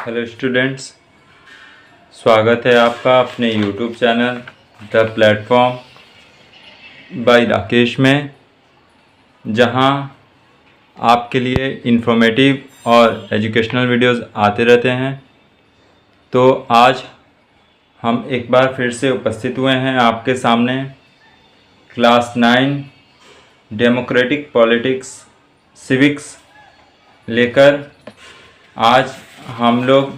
Hello students, स्वागत है आपका अपने YouTube channel the platform bye Rakesh में, जहां आपके लिए इंफॉर्मेटिव और एजुकेशनल वीडियोस आते रहते हैं। तो आज हम एक बार फिर से उपस्थित हुए हैं आपके सामने क्लास 9 डेमोक्रेटिक पॉलिटिक्स सिविक्स लेकर। आज हम लोग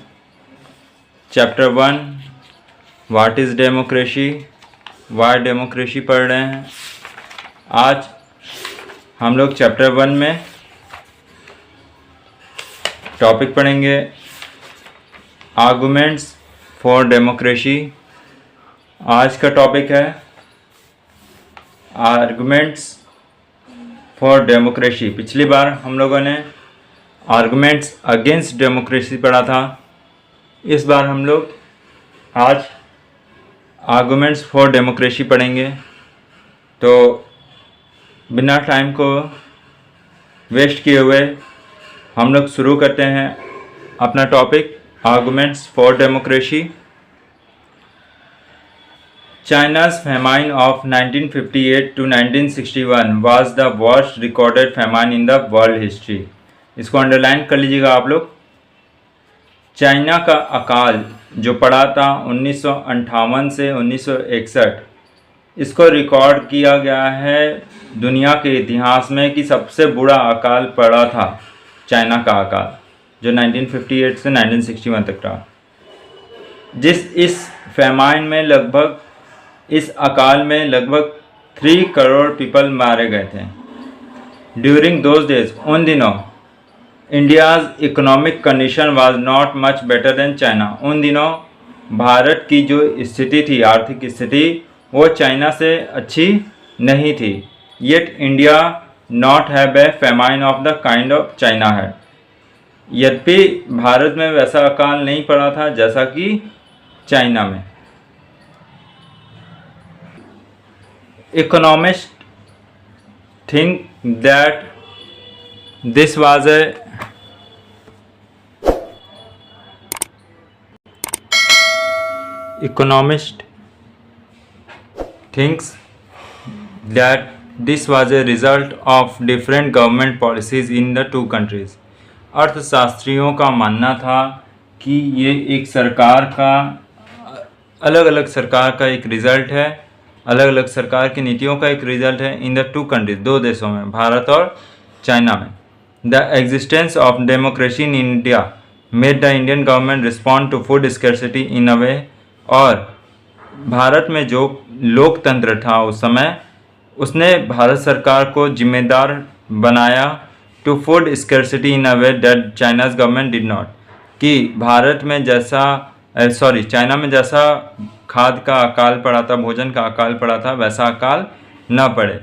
chapter 1 what is democracy, Y democracy पढ़ रहे हैं। आज हम लोग चैप्टर 1 में टॉपिक पढ़ेंगे आर्गुमेंट्स फॉर डेमोक्रेसी। आज का टॉपिक है आर्गुमेंट्स फॉर डेमोक्रेसी। पिछली बार हम लोगों ने आर्गुमेंट्स अगेंस्ट डेमोक्रेसी पढ़ा था। इस बार हम लोग आज आर्गुमेंट्स फॉर डेमोक्रेसी पढ़ेंगे। तो बिना टाइम को वेस्ट किए हुए हम लोग शुरू करते हैं अपना topic arguments for democracy. China's famine of 1958 to 1961 was the worst recorded famine in the world history। इसको अंडरलाइन कर लीजिएगा आप लोग। चाइना का अकाल जो पड़ा था 1958 से 1961, इसको रिकॉर्ड किया गया है दुनिया के इतिहास में कि सबसे बुरा अकाल पड़ा था। चाइना का अकाल जो 1958 से 1961 तक रहा। इस फैमाइन में इस अकाल में लगभग 3 करोड़ पीपल मारे गए थे। ड्यूरिंग दोज डेज, उन दिनों India's economic condition was not much better than China. उन दिनों भारत की जो स्थिति थी, आर्थिक स्थिति, वो चाइना से अच्छी नहीं थी। Yet India not have a famine of the kind of China है। यद्यपि भारत में वैसा अकाल नहीं पड़ा था जैसा कि चाइना में। Economists think that this was a result of different government policies in the two countries। अर्थशास्त्रियों का मानना था कि ये एक सरकार का अलग अलग सरकार का एक रिज़ल्ट है, अलग अलग सरकार की नीतियों का एक रिजल्ट है इन द टू कंट्रीज, दो देशों में, भारत और चाइना में। The existence of democracy in India made the Indian government respond to food scarcity in a way. और भारत में जो लोकतंत्र था उस समय, उसने भारत सरकार को जिम्मेदार बनाया to food scarcity in a way that China's government did not. कि भारत में चाइना में जैसा खाद का अकाल पड़ा था, भोजन का अकाल पड़ा था, वैसा अकाल न पड़े।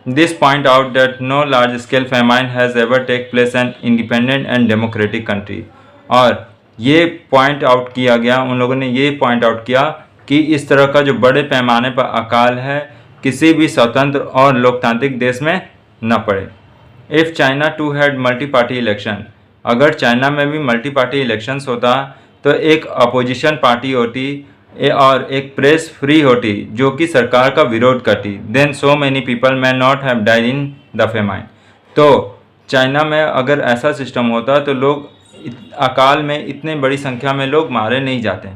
This point out that no large scale famine has ever take place an independent and democratic country. और ये पॉइंट आउट किया गया, उन लोगों ने ये पॉइंट आउट किया कि इस तरह का जो बड़े पैमाने पर अकाल है किसी भी स्वतंत्र और लोकतांत्रिक देश में न पड़े। If China too had multi party election, अगर चाइना में भी मल्टी पार्टी इलेक्शंस होता तो एक अपोजिशन पार्टी होती और एक प्रेस फ्री होती जो कि सरकार का विरोध करती। Then so many people may not have died in the famine. तो चाइना में अगर ऐसा सिस्टम होता तो लोग अकाल में इतने बड़ी संख्या में लोग मारे नहीं जाते।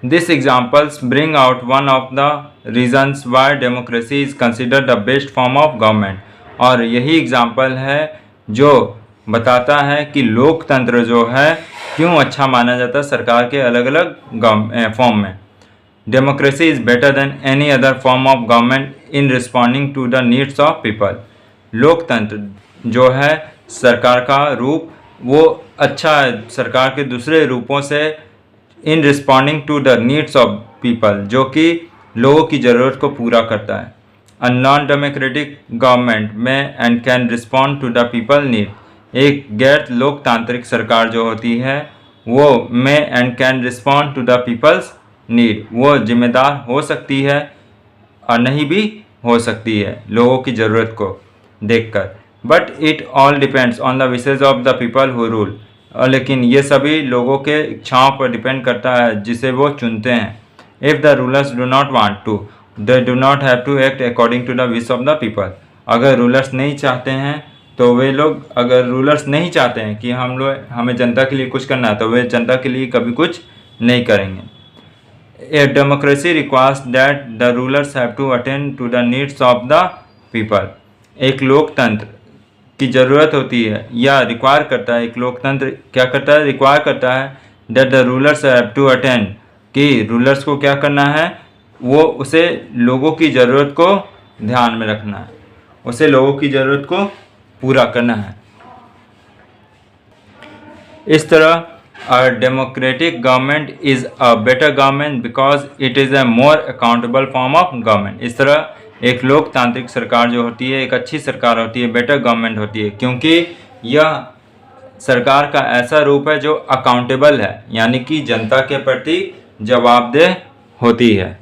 This examples bring out one of the reasons why democracy is considered the best form of government. और यही एग्जाम्पल है जो बताता है कि लोकतंत्र जो है क्यों अच्छा माना जाता है सरकार के अलग अलग फॉर्म में। Democracy is better than any other form of government in responding to the needs of people. लोकतंत्र जो है सरकार का रूप, वो अच्छा है सरकार के दूसरे रूपों से, in responding to the needs of people, जो कि लोगों की ज़रूरत को पूरा करता है। अ नॉन डेमोक्रेटिक गवर्नमेंट में and can respond to the people need. एक गैर लोकतांत्रिक सरकार जो होती है वो may and can respond to the people's need, वो जिम्मेदार हो सकती है और नहीं भी हो सकती है लोगों की ज़रूरत को देखकर। But it all depends on the wishes of the people who rule. लेकिन ये सभी लोगों के इच्छाओं पर डिपेंड करता है जिसे वो चुनते हैं। If the rulers do not want to, they do not have to act according to the wish of the people. अगर रूलर्स नहीं चाहते हैं तो वे लोग, अगर रूलर्स नहीं चाहते हैं कि हमें जनता के लिए कुछ करना है, तो वे जनता के लिए कभी कुछ नहीं करेंगे। A democracy requires that the rulers have to attend to the needs of the people. एक लोकतंत्र की ज़रूरत होती है या रिक्वायर करता है, एक लोकतंत्र क्या करता है, रिक्वायर करता है that the rulers have to attend, कि रूलर्स को क्या करना है, वो उसे लोगों की ज़रूरत को ध्यान में रखना है, उसे लोगों की ज़रूरत को पूरा करना है। इस तरह a democratic government is a better government because it is a more accountable form of government। इस तरह एक लोकतांत्रिक सरकार जो होती है, एक अच्छी सरकार होती है, बेटर गवर्नमेंट होती है, क्योंकि यह सरकार का ऐसा रूप है जो अकाउंटेबल है, यानी कि जनता के प्रति जवाबदेह होती है।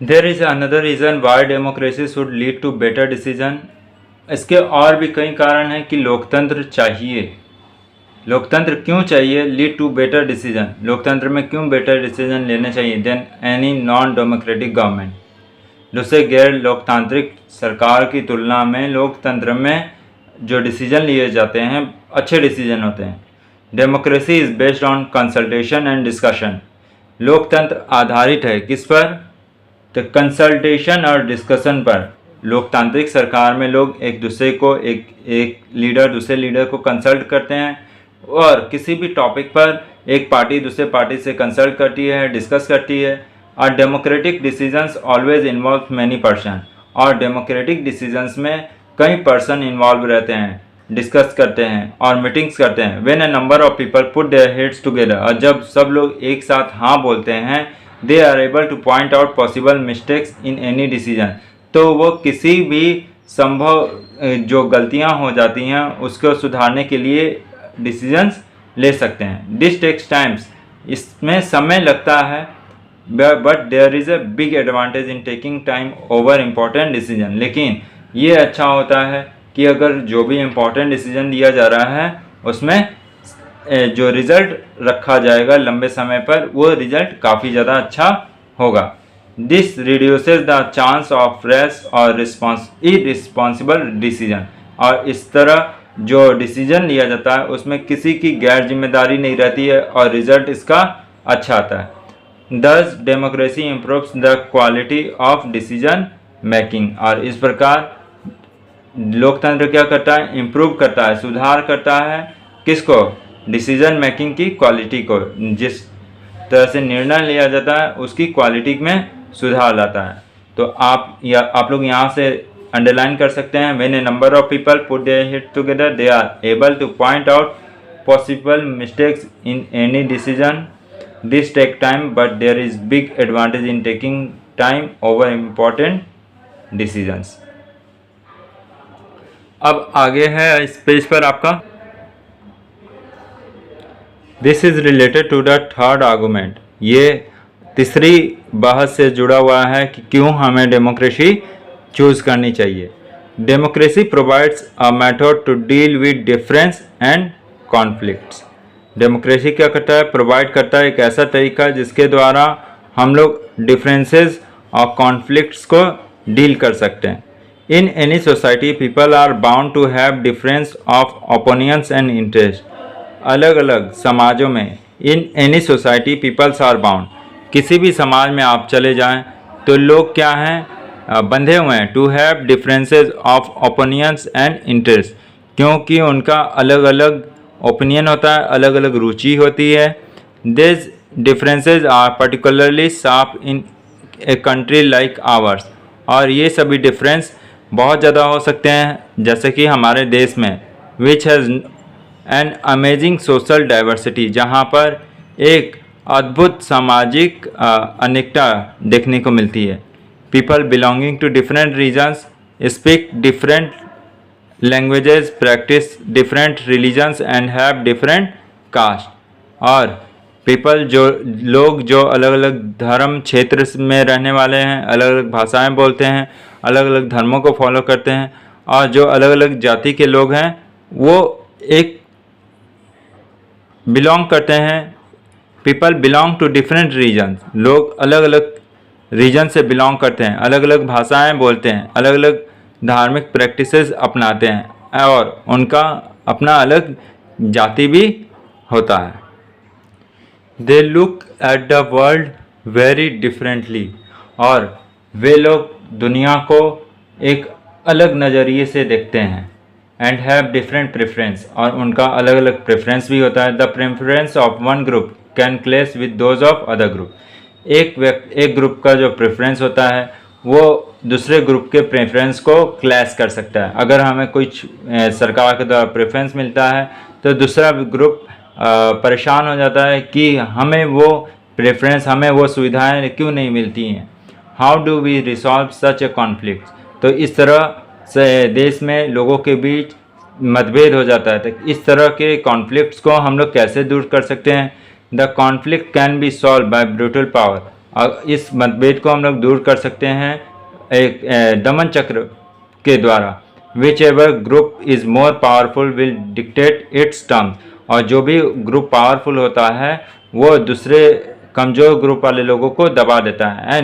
There is another reason why democracy should lead to better decision। इसके और भी कई कारण हैं कि लोकतंत्र चाहिए। लोकतंत्र क्यों चाहिए? लीड टू बेटर डिसीजन, लोकतंत्र में क्यों बेटर डिसीजन लेने चाहिए than any non democratic government. दूसरे गैर लोकतांत्रिक सरकार की तुलना में लोकतंत्र में जो डिसीजन लिए जाते हैं अच्छे डिसीजन होते हैं। Democracy is based on consultation and discussion. लोकतंत्र आधारित है किस पर? तो कंसल्टेशन और डिस्कशन पर। लोकतांत्रिक सरकार में लोग एक दूसरे को, एक लीडर दूसरे लीडर को कंसल्ट करते हैं, और किसी भी टॉपिक पर एक पार्टी दूसरे पार्टी से कंसल्ट करती है, डिस्कस करती है। और democratic decisions always involve many person, और डेमोक्रेटिक डिसीजंस में कई पर्सन इन्वॉल्व रहते हैं, डिस्कस करते हैं और मीटिंग्स करते हैं। When a number of people put their heads together, और जब सब लोग एक साथ हाँ बोलते हैं, they are able to point out possible mistakes in any decision, तो वो किसी भी संभव जो गलतियां हो जाती हैं उसको सुधारने के लिए डिसीजंस ले सकते हैं। दिस टेक्स टाइम्स, इसमें समय लगता है, but there is a big advantage in taking time over important decision. लेकिन ये अच्छा होता है कि अगर जो भी इम्पॉर्टेंट डिसीजन लिया जा रहा है उसमें जो रिज़ल्ट रखा जाएगा लंबे समय पर, वो रिज़ल्ट काफ़ी ज़्यादा अच्छा होगा। This reduces the chance of rash और इररिस्पॉन्सिबल डिसीजन, और इस तरह जो डिसीजन लिया जाता है उसमें किसी की गैर जिम्मेदारी नहीं रहती है और रिजल्ट इसका अच्छा आता है। दस democracy improves the quality of decision making, और इस प्रकार लोकतंत्र क्या करता है? इम्प्रूव करता है, सुधार करता है किसको? डिसीजन मेकिंग की क्वालिटी को। जिस तरह से निर्णय लिया जाता है उसकी क्वालिटी में सुधार लाता है। तो आप लोग यहाँ से अंडरलाइन कर सकते हैं, when a number of people put their head together they are able to point out possible mistakes in any decision. This take time but there is big advantage in taking time over important decisions. अब आगे है इस page पर आपका, this is related to the third argument. ये तीसरी बहस से जुड़ा हुआ है कि क्यों हमें डेमोक्रेसी चूज करनी चाहिए। Democracy provides a method to deal with difference and conflicts. Democracy क्या करता है? प्रोवाइड करता है एक ऐसा तरीका जिसके द्वारा हम लोग डिफरेंसेस और कॉन्फ्लिक्ट्स को डील कर सकते हैं। In any society people are bound to have difference of opinions and interest. अलग अलग समाजों में, in any society peoples are bound, किसी भी समाज में आप चले जाएं तो लोग क्या हैं? बंधे हुए हैं to have differences of opinions and interest, क्योंकि उनका अलग अलग ओपिनियन होता है, अलग अलग रुचि होती है। This differences are particularly sharp in a country like ours, और ये सभी डिफरेंस बहुत ज़्यादा हो सकते हैं जैसे कि हमारे देश में, which has an amazing social diversity, जहाँ पर एक अद्भुत सामाजिक अनेकता देखने को मिलती है। People belonging to different regions speak different languages, practice different religions and have different caste. और पीपल जो लोग जो अलग अलग धर्म क्षेत्र में रहने वाले हैं, अलग अलग भाषाएं बोलते हैं, अलग अलग धर्मों को फॉलो करते हैं, और जो अलग अलग जाति के लोग हैं वो एक बिलोंग करते हैं, people belong to different region, लोग अलग अलग रीजन से बिलोंग करते हैं, अलग अलग भाषाएं बोलते हैं, अलग अलग धार्मिक प्रैक्टिसेस अपनाते हैं और उनका अपना अलग जाति भी होता है। They look at the world very differently, और वे लोग दुनिया को एक अलग नज़रिए से देखते हैं। एंड हैव डिफरेंट प्रेफरेंस, और उनका अलग अलग प्रेफरेंस भी होता है। The preference of one group can clash with those of other group, एक ग्रुप का जो प्रेफरेंस होता है वो दूसरे ग्रुप के प्रेफरेंस को क्लैश कर सकता है। अगर हमें कुछ सरकार के द्वारा प्रेफरेंस मिलता है तो दूसरा ग्रुप परेशान हो जाता है कि हमें वो प्रेफरेंस, हमें वो सुविधाएं क्यों नहीं मिलती हैं। How do we resolve such a conflict, तो इस तरह से देश में लोगों के बीच मतभेद हो जाता है। तो इस तरह के कॉन्फ्लिक्ट्स को हम लोग कैसे दूर कर सकते हैं। The conflict can be solve by brutal power, और इस मतभेद को हम लोग दूर कर सकते हैं एक दमन चक्र के द्वारा। Which ever group is more powerful will dictate it's terms, और जो भी ग्रुप पावरफुल होता है वो दूसरे कमज़ोर ग्रुप वाले लोगों को दबा देता है।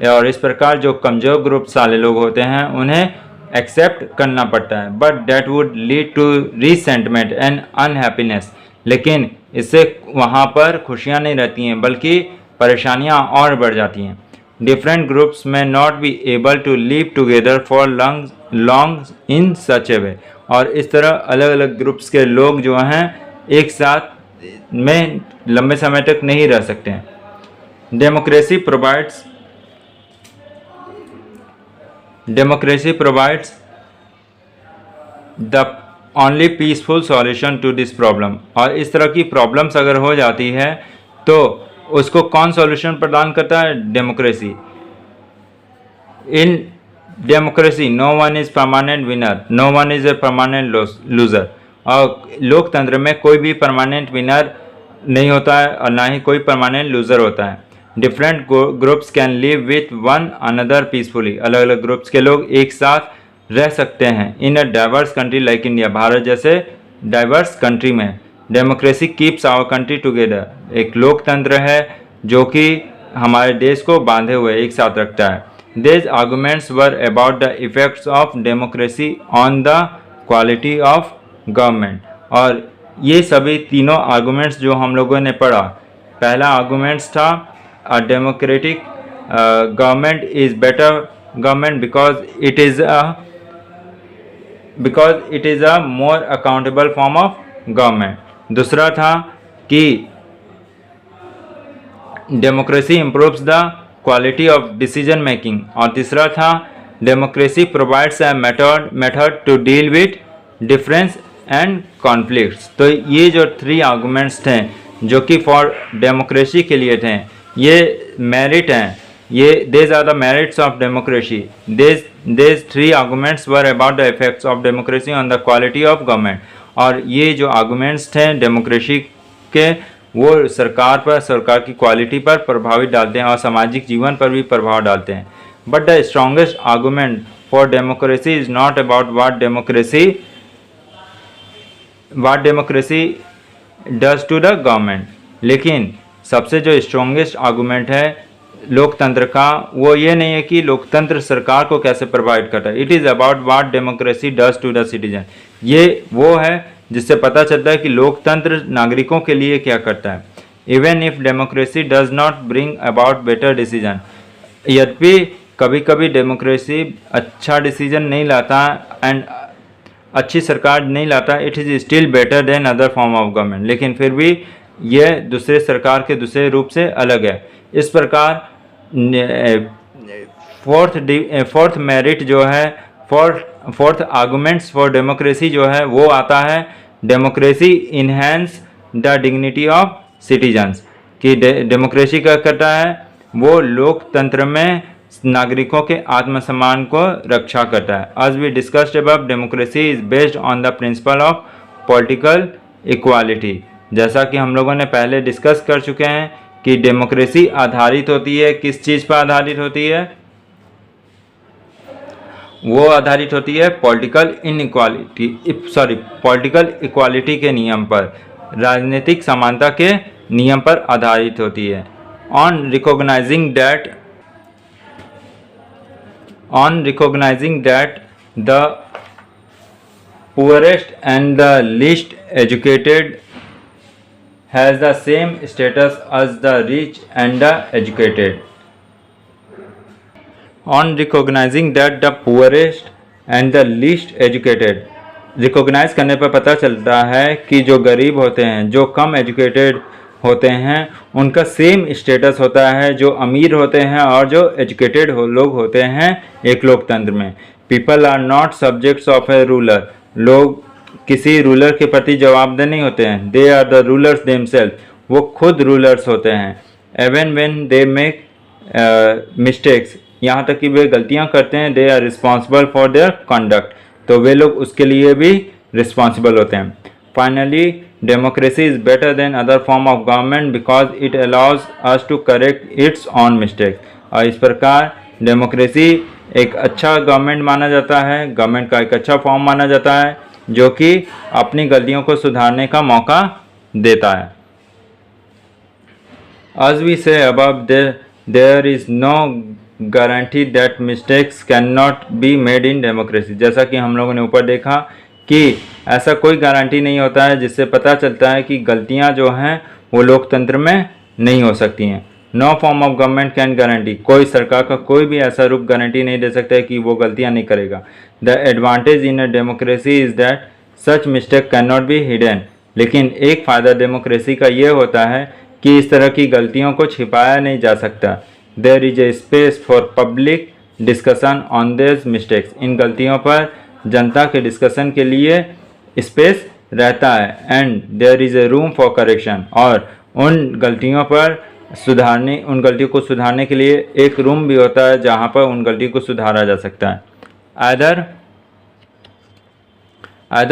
और इस प्रकार जो कमज़ोर ग्रुप वाले लोग होते हैं उन्हें एक्सेप्ट करना पड़ता है। But that would lead to resentment and unhappiness, लेकिन इससे वहाँ पर खुशियाँ नहीं रहती हैं बल्कि परेशानियाँ और बढ़ जाती हैं। डिफरेंट ग्रुप्स में not be able to live together for long in such a way, और इस तरह अलग अलग ग्रुप्स के लोग जो हैं एक साथ में लंबे समय तक नहीं रह सकते हैं। Democracy provides the only peaceful solution to this problem, और इस तरह की प्रॉब्लम्स अगर हो जाती है तो उसको कौन सॉल्यूशन प्रदान करता है, democracy. In democracy no one is permanent winner, no one is a permanent loser, और लोकतंत्र में कोई भी परमानेंट विनर नहीं होता है और ना ही कोई परमानेंट लूज़र होता है। Different groups can live with one another peacefully, अलग अलग ग्रुप्स के लोग एक साथ रह सकते हैं। In a diverse country like India, Bharat जैसे डाइवर्स कंट्री में। Democracy keeps our country together, एक लोकतंत्र है जो कि हमारे देश को बांधे हुए एक साथ रखता है। These arguments were about the effects of democracy on the quality of government, और ये सभी तीनों आर्गूमेंट्स जो हम लोगों ने पढ़ा, पहला आर्गूमेंट्स था a democratic government is better government because it is a more accountable form of government। दूसरा था कि democracy improves the quality of decision making, और तीसरा था democracy provides a method to deal with difference and conflicts. तो ये जो 3 arguments थे जो कि फॉर डेमोक्रेसी के लिए थे, ये मेरिट हैं, ये these are the merits of democracy. These 3 arguments were about the effects of democracy on the quality of government, और ये जो आर्गूमेंट्स थे डेमोक्रेसी के वो सरकार की क्वालिटी पर प्रभावित डालते हैं और सामाजिक जीवन पर भी प्रभाव डालते हैं। But the strongest argument for democracy is not about what democracy does to the government, लेकिन सबसे जो स्ट्रॉन्गेस्ट आर्गूमेंट है लोकतंत्र का वो ये नहीं है कि लोकतंत्र सरकार को कैसे प्रभावित करता है। It is about what democracy does to the citizen, ये वो है जिससे पता चलता है कि लोकतंत्र नागरिकों के लिए क्या करता है। Even if democracy does not bring about better decision, यद्यपि कभी कभी डेमोक्रेसी अच्छा डिसीजन नहीं लाता एंड अच्छी सरकार नहीं लाता, it is still better than other form of government, लेकिन फिर भी यह दूसरे सरकार के दूसरे रूप से अलग है। इस प्रकार फोर्थ मेरिट जो है, फोर्थ आर्गूमेंट्स फॉर डेमोक्रेसी जो है वो आता है democracy enhance the dignity of citizens, कि डेमोक्रेसी क्या करता है, वो लोकतंत्र में नागरिकों के आत्मसम्मान को रक्षा करता है। आज we discussed about democracy is based on the principle of political equality, जैसा कि हम लोगों ने पहले डिस्कस कर चुके हैं कि डेमोक्रेसी आधारित होती है किस चीज़ पर आधारित होती है, वो आधारित होती है पॉलिटिकल इक्वालिटी के नियम पर, राजनीतिक समानता के नियम पर आधारित होती है। On recognizing that the poorest and the least educated has the same status as the rich and the educated. On recognizing that the poorest and the least educated, recognize करने पर पता चलता है कि जो गरीब होते हैं, जो कम एजुकेटेड होते हैं, उनका सेम स्टेटस होता है जो अमीर होते हैं और जो एजुकेटेड लोग होते हैं एक लोकतंत्र में। People are not subjects of a ruler, लोग किसी रूलर के प्रति जवाबदेह नहीं होते हैं। They are the rulers themselves, वो खुद रूलर्स होते हैं। Even when they make mistakes, यहाँ तक कि वे गलतियाँ करते हैं। They are responsible for their conduct, तो वे लोग उसके लिए भी रिस्पॉन्सिबल होते हैं। Finally democracy is better than other form of government because it allows us to correct its own mistake. और इस प्रकार डेमोक्रेसी एक अच्छा गवर्नमेंट माना जाता है, गवर्नमेंट का एक अच्छा फॉर्म माना जाता है जो कि अपनी गलतियों को सुधारने का मौका देता है। As we say above, there is no guarantee that mistakes cannot be made in democracy। जैसा कि हम लोगों ने ऊपर देखा कि ऐसा कोई गारंटी नहीं होता है जिससे पता चलता है कि गलतियां जो हैं वो लोकतंत्र में नहीं हो सकती हैं। No form of government can guarantee, कोई सरकार का कोई भी ऐसा रूप गारंटी नहीं दे सकता है कि वो गलतियां नहीं करेगा। The advantage in a democracy is that such mistake can not be hidden, लेकिन एक फ़ायदा डेमोक्रेसी का ये होता है कि इस तरह की गलतियों को छिपाया नहीं जा सकता। There is a space for public discussion on this mistakes, इन गलतियों पर जनता के डिस्कशन के लिए स्पेस रहता है। And there is a room for correction, और उन गलतियों को सुधारने के लिए एक रूम भी होता है जहाँ पर उन गलतियों को सुधारा जा सकता है। Either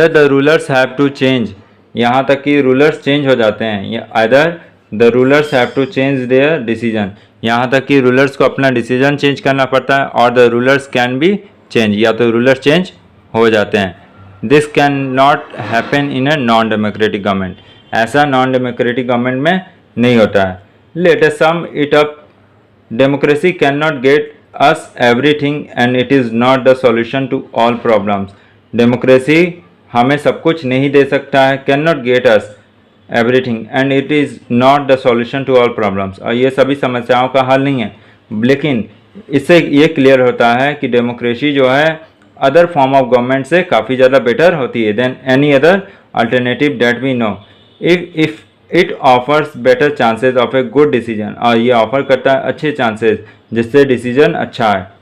the rulers have to change, यहाँ तक कि रूलर्स चेंज हो जाते हैं। Either the rulers have to change their decision, यहाँ तक कि रूलर्स को अपना डिसीजन चेंज करना पड़ता है। और the rulers can be change, या तो रूलर्स चेंज हो जाते हैं। This can not happen in a non democratic government, ऐसा नॉन डेमोक्रेटिक गवर्नमेंट में नहीं होता है। Let us sum it up, democracy can not get us everything and it is not the solution to all problems. Democracy हमें सब कुछ नहीं दे सकता है, can not get us everything and it is not the solution to all problems, और ये सभी समस्याओं का हल नहीं है। लेकिन इससे ये क्लियर होता है कि डेमोक्रेसी जो है अदर फॉर्म ऑफ गवर्नमेंट से काफ़ी ज़्यादा बेटर होती है than any other alternative that we know. If it offers better chances of a good decision, और ये ऑफर करता है अच्छे चांसेस जिससे डिसीजन अच्छा है।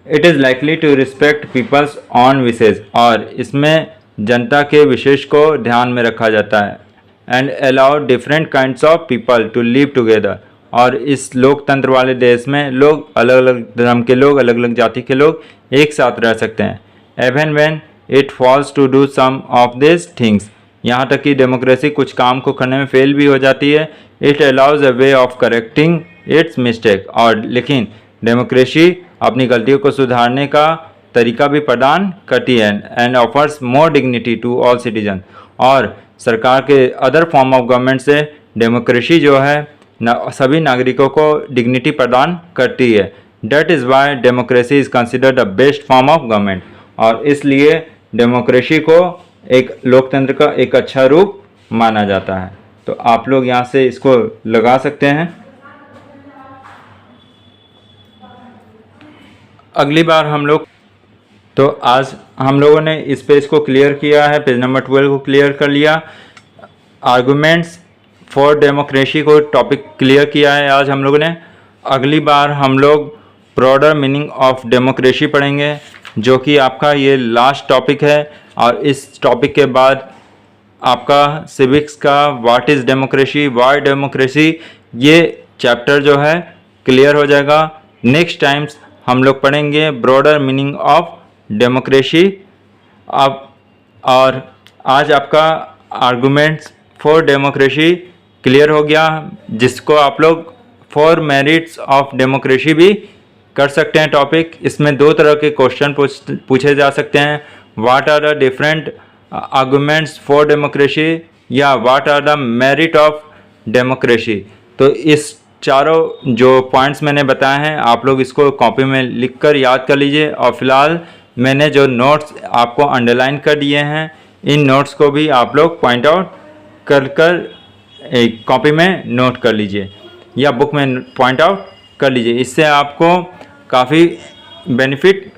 It is likely to respect people's own wishes, और इसमें जनता के विशेष को ध्यान में रखा जाता है। And allow different kinds of people to live together, और इस लोकतंत्र वाले देश में लोग अलग अलग धर्म के लोग, अलग अलग जाति के लोग एक साथ रह सकते हैं। Even when it fails to do some of this things, यहाँ तक कि डेमोक्रेसी कुछ काम को करने में फेल भी हो जाती है। It allows a way of correcting it's mistake, और लेकिन डेमोक्रेसी अपनी गलतियों को सुधारने का तरीका भी प्रदान करती है। And offers more dignity to all citizen, और सरकार के अदर फॉर्म ऑफ गवर्नमेंट से डेमोक्रेसी जो है सभी नागरिकों को डिग्निटी प्रदान करती है। That is why democracy is considered the best form of government, और इसलिए डेमोक्रेसी को एक लोकतंत्र का एक अच्छा रूप माना जाता है। तो आप लोग यहाँ से इसको लगा सकते हैं। अगली बार हम लोग, तो आज हम लोगों ने इस पेज को क्लियर किया है, पेज नंबर 12 को क्लियर कर लिया। आर्गूमेंट्स फॉर डेमोक्रेसी को टॉपिक क्लियर किया है आज हम लोगों ने। अगली बार हम लोग ब्रॉडर मीनिंग ऑफ डेमोक्रेसी पढ़ेंगे, जो कि आपका ये लास्ट टॉपिक है। और इस टॉपिक के बाद आपका सिविक्स का what is democracy, Y democracy, ये चैप्टर जो है क्लियर हो जाएगा। नेक्स्ट टाइम्स हम लोग पढ़ेंगे ब्रॉडर मीनिंग ऑफ डेमोक्रेसी। अब और आज आपका आर्गूमेंट्स फॉर डेमोक्रेसी क्लियर हो गया, जिसको आप लोग फॉर मेरिट्स ऑफ डेमोक्रेसी भी कर सकते हैं टॉपिक। इसमें दो तरह के क्वेश्चन पूछे जा सकते हैं, what are the different arguments for democracy या what are the merit of democracy. तो इस चारों जो पॉइंट्स मैंने बताए हैं आप लोग इसको कॉपी में लिखकर याद कर लीजिए। और फिलहाल मैंने जो नोट्स आपको अंडरलाइन कर दिए हैं इन नोट्स को भी आप लोग पॉइंट आउट कर एक कॉपी में नोट कर लीजिए या बुक में पॉइंट आउट कर लीजिए। इससे आपको काफ़ी बेनिफिट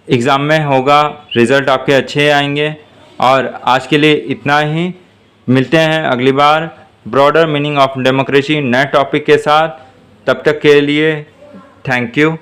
एग्ज़ाम में होगा, रिज़ल्ट आपके अच्छे आएंगे। और आज के लिए इतना ही, मिलते हैं अगली बार ब्रॉडर मीनिंग ऑफ डेमोक्रेसी नए टॉपिक के साथ। तब तक के लिए थैंक यू।